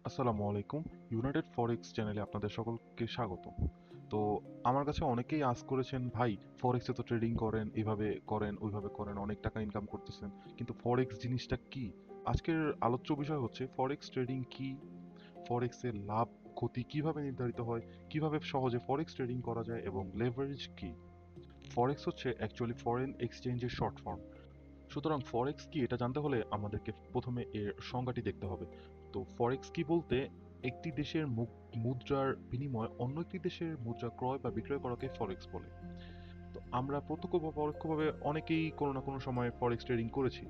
আসসালামু আলাইকুম। ইউনাইটেড ফরেক্স চ্যানেলে আপনাদের সকলকে স্বাগত। তো আমার কাছে অনেকেই আস্ক করেছেন, ভাই ফরেক্সে তো ট্রেডিং করেন, এভাবে করেন ওইভাবে করেন, অনেক টাকা ইনকাম করতেছেন, কিন্তু ফরেক্স জিনিসটা কি? আজকের আলোচ্য বিষয় হচ্ছে ফরেক্স ট্রেডিং কি, ফরেক্সের লাভ ক্ষতি কিভাবে নির্ধারিত হয়, কিভাবে সহজে ফরেক্স ট্রেডিং করা যায় এবং লেভারেজ কি। ফরেক্স হচ্ছে অ্যাকচুয়ালি ফরেন এক্সচেঞ্জের শর্ট ফর্ম। সুতরাং ফরেক্স কি এটা জানতে হলে আমাদেরকে প্রথমে এর সংজ্ঞাটি দেখতে হবে। তো ফরেক্স কি বলতে, একটি দেশের মুদ্রার বিনিময়ে অন্য একটি দেশের মুদ্রা ক্রয় বা বিক্রয় করাকে ফরেক্স বলে। তো আমরা প্রত্যক্ষ বা পরোক্ষভাবে অনেকেই কোনো না কোনো সময় ফরেক্স ট্রেডিং করেছি।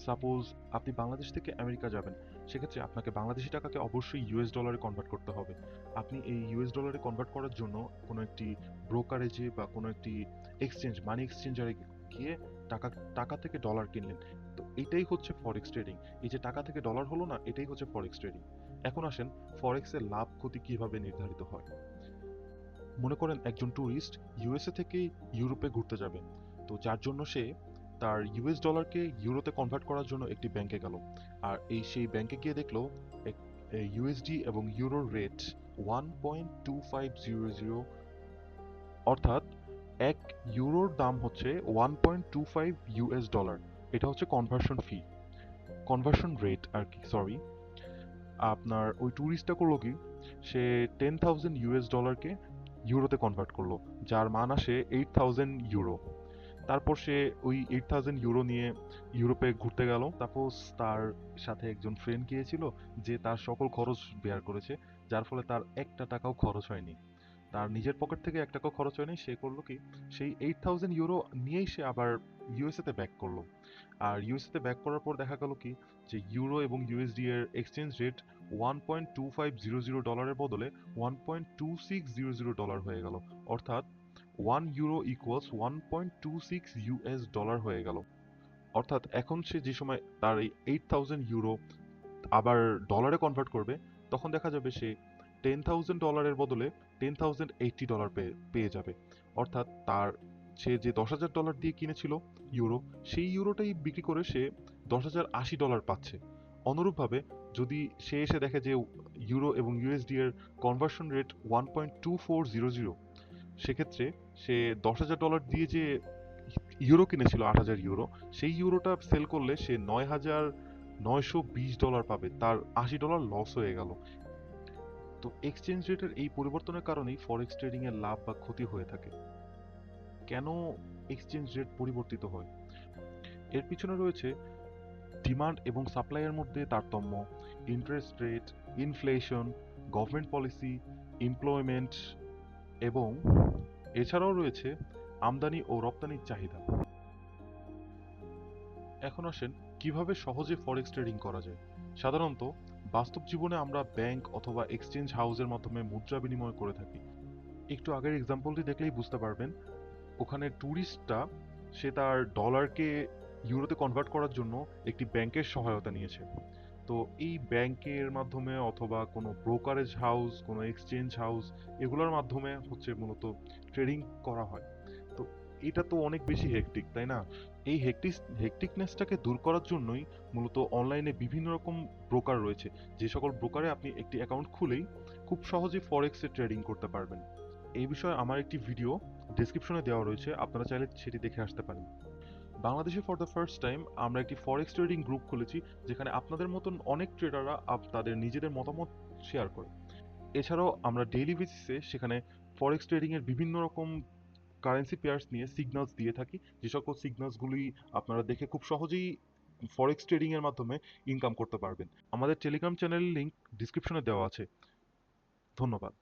সাপোজ আপনি বাংলাদেশ থেকে আমেরিকা যাবেন, সেক্ষেত্রে আপনাকে বাংলাদেশি টাকাকে অবশ্যই ইউএস ডলারে কনভার্ট করতে হবে। আপনি এই ইউএস ডলারে কনভার্ট করার জন্য কোনো একটি ব্রোকারেজে বা কোনো একটি মানি এক্সচেঞ্জারে গিয়ে টাকা টাকা থেকে ডলার কিনলেন। তো এটাই হচ্ছে ফরেক্স ট্রেডিং। এই যে টাকা থেকে ডলার হলো না, এটাই হচ্ছে ফরেক্স ট্রেডিং। এখন আসেন, ফরেক্সের লাভ ক্ষতি কিভাবে নির্ধারিত হয়। মনে করেন একজন ট্যুরিস্ট ইউএসএ থেকে ইউরোপে ঘুরতে যাবে। তো যার জন্য সে তার ইউএস ডলারকে ইউরোতে কনভার্ট করার জন্য একটি ব্যাংকে গেল। আর সেই ব্যাংকে গিয়ে দেখলো ইউএসডি এবং ইউরোর রেট 1.2500, অর্থাৎ 1 ইউরোর দাম হচ্ছে 1.25 US ডলার। এটা হচ্ছে কনভার্সন ফি, কনভার্সন রেট আর কি, সরি। আপনার ওই ট্যুরিস্টটা করলো কি, সে 10,000 US ডলারকে ইউরোতে কনভার্ট করলো, যার মান আসে 8,000 ইউরো। তারপর সে ওই 8,000 ইউরো নিয়ে ইউরোপে ঘুরতে গেল। তারপর তার সাথে একজন ফ্রেন্ড গিয়েছিল, যে তার সকল খরচ বেয়ার করেছে, যার ফলে তার একটা টাকাও খরচ হয়নি। তার নিজের পকেট থেকে এক টাকাও খরচ হয়নি। সে করলো কি, সেই 8,000 ইউরো নিয়েই সে আবার ইউএসএতে ব্যাক করলো। আর ইউএসএতে ব্যাক করার পর দেখা গেল কি, যে ইউরো এবং ইউএসডি এর এক্সচেঞ্জ রেট 1.2500 ডলারের বদলে 1.2600 ডলার হয়ে গেল। অর্থাৎ 1 ইউরো ইকুয়ালস 1.26 US ডলার হয়ে গেল। অর্থাৎ এখন সে যে সময় তার এই 8,000 ইউরো আবার ডলারে কনভার্ট করবে, তখন দেখা যাবে সে 10,000 ডলারের বদলে 10,080 ডলার পেয়ে যাবে। অর্থাৎ সে যে 10,000 ডলার দিয়ে কিনেছিল ইউরো, সেই ইউরোটাই বিক্রি করে সে 10,080 ডলার পাচ্ছে। অনুরূপভাবে যদি সে এসে দেখে যে ইউরো এবং ইউএসডি এর কনভার্সন রেট 1.2400, সেক্ষেত্রে সে 10,000 ডলার দিয়ে যে ইউরো কিনেছিল 8,000 ইউরো, সেই ইউরোটা সেল করলে সে 9,920 ডলার পাবে, তার 80 ডলার লস হয়ে গেল। তো এক্সচেঞ্জ রেটের এই পরিবর্তনের কারণেই ফরেক্স ট্রেডিং এর লাভ বা ক্ষতি হয়ে থাকে। কেন এক্সচেঞ্জ রেট পরিবর্তিত হয়? এর পিছনে রয়েছে ডিমান্ড এবং সাপ্লাইয়ের মধ্যে তারতম্য, interest rate, inflation, government policy, employment, এবং এছাড়াও রয়েছে আমদানি ও রপ্তানির চাহিদা। এখন আসেন, কিভাবে সহজে ফরেক্স ট্রেডিং করা যায়। সাধারণত বাস্তব জীবনে আমরা ব্যাংক অথবা এক্সচেঞ্জ হাউসের মাধ্যমে মুদ্রা বিনিময় করে থাকি। একটু আগের এক্সাম্পলটি দেখলেই বুঝতে পারবেন, ওখানে ট্যুরিস্টটা সে তার ডলারকে ইউরোতে কনভার্ট করার জন্য একটি ব্যাংকের সহায়তা নিয়েছে। তো এই ব্যাংকের মাধ্যমে অথবা কোনো ব্রোকারেজ হাউস, কোনো এক্সচেঞ্জ হাউস, এগুলোর মাধ্যমে হচ্ছে মূলত ট্রেডিং করা হয়। তো এটা তো অনেক বেশি হেক্টিক, তাই না? এই হেক্টিকনেসটাকে দূর করার জন্যই মূলত অনলাইনে বিভিন্ন রকম ব্রোকার রয়েছে, যে সকল ব্রোকারে আপনি একটি অ্যাকাউন্ট খুলেই খুব সহজে ফরেক্সে ট্রেডিং করতে পারবেন। এই বিষয়ে আমার একটি ভিডিও ডেসক্রিপশনে দেওয়া রয়েছে, আপনারা চাইলে সেটি দেখে আসতে পারেন। বাংলাদেশে ফর দ্য ফার্স্ট টাইম আমরা একটি ফরেক্স ট্রেডিং গ্রুপ খুলেছি, যেখানে আপনাদের মতন অনেক ট্রেডাররা তাদের নিজেদের মতামত শেয়ার করে। এছাড়াও আমরা ডেইলি বেসিসে সেখানে ফরেক্স ট্রেডিং এর বিভিন্ন রকম কারেন্সি পেয়ার্স নিয়ে সিগন্যালস দিয়ে থাকি, যে সকল সিগন্যালসগুলি আপনারা দেখে খুব সহজেই ফরেক্স ট্রেডিং এর মাধ্যমে ইনকাম করতে পারবেন। আমাদের টেলিগ্রাম চ্যানেলের লিংক ডিসক্রিপশনে দেওয়া আছে। ধন্যবাদ।